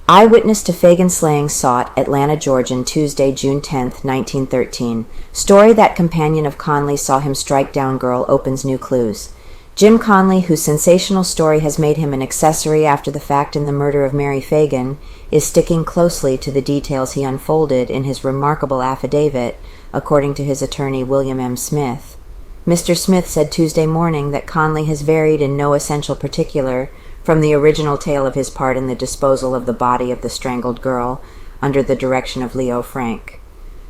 Eyewitness to Phagan slaying sought, Atlanta, Georgia, Tuesday, June 10, 1913. Story that companion of Conley saw him strike down girl opens new clues. Jim Conley, whose sensational story has made him an accessory after the fact in the murder of Mary Phagan, is sticking closely to the details he unfolded in his remarkable affidavit, according to his attorney William M. Smith. Mr. Smith said Tuesday morning that Conley has varied in no essential particular from the original tale of his part in the disposal of the body of the strangled girl under the direction of Leo Frank.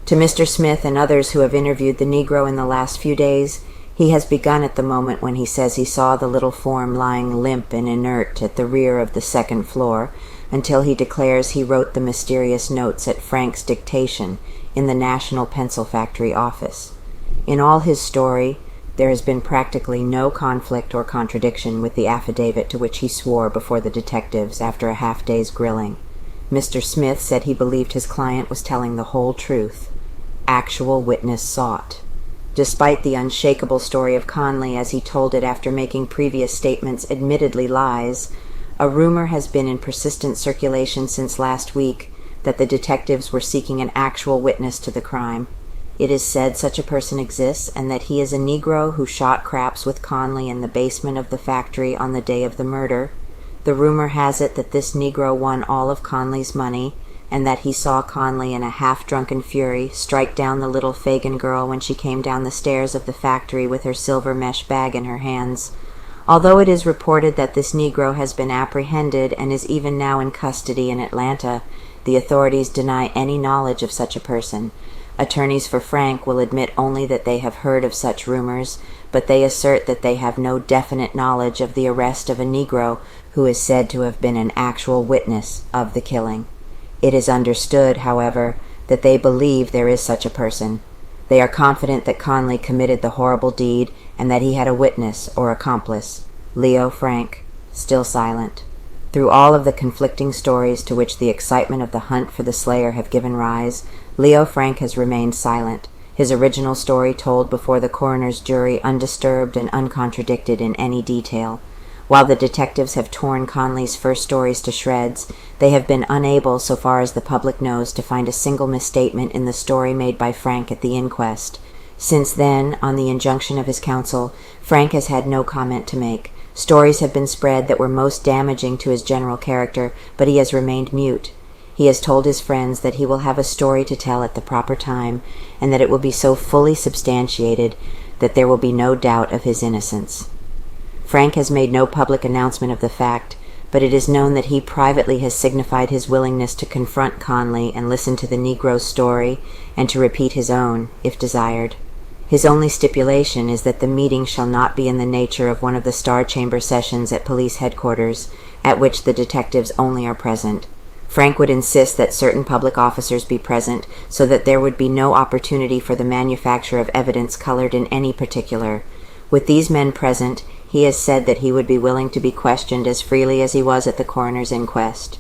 To Mr. Smith and others who have interviewed the Negro in the last few days, he has begun at the moment when he says he saw the little form lying limp and inert at the rear of the second floor, until he declares he wrote the mysterious notes at Frank's dictation in the National Pencil Factory office. In all his story, there has been practically no conflict or contradiction with the affidavit to which he swore before the detectives after a half-day's grilling. Mr. Smith said he believed his client was telling the whole truth. Actual witness sought. Despite the unshakable story of Conley as he told it after making previous statements admittedly lies, a rumor has been in persistent circulation since last week that the detectives were seeking an actual witness to the crime. It is said such a person exists and that he is a Negro who shot craps with Conley in the basement of the factory on the day of the murder. The rumor has it that this Negro won all of Conley's money and that he saw Conley in a half-drunken fury strike down the little Phagan girl when she came down the stairs of the factory with her silver mesh bag in her hands. Although it is reported that this Negro has been apprehended and is even now in custody in Atlanta, the authorities deny any knowledge of such a person. Attorneys for Frank will admit only that they have heard of such rumors, but they assert that they have no definite knowledge of the arrest of a Negro who is said to have been an actual witness of the killing. It is understood, however, that they believe there is such a person. They are confident that Conley committed the horrible deed and that he had a witness or accomplice. Leo Frank, still silent. Through all of the conflicting stories to which the excitement of the hunt for the slayer have given rise, Leo Frank has remained silent, his original story told before the coroner's jury undisturbed and uncontradicted in any detail. While the detectives have torn Conley's first stories to shreds, they have been unable, so far as the public knows, to find a single misstatement in the story made by Frank at the inquest. Since then, on the injunction of his counsel, Frank has had no comment to make. Stories have been spread that were most damaging to his general character, but he has remained mute. He has told his friends that he will have a story to tell at the proper time, and that it will be so fully substantiated that there will be no doubt of his innocence. Frank has made no public announcement of the fact, but it is known that he privately has signified his willingness to confront Conley and listen to the Negro's story, and to repeat his own, if desired. His only stipulation is that the meeting shall not be in the nature of one of the Star Chamber sessions at police headquarters, at which the detectives only are present. Frank would insist that certain public officers be present, so that there would be no opportunity for the manufacture of evidence colored in any particular. With these men present, he has said that he would be willing to be questioned as freely as he was at the coroner's inquest.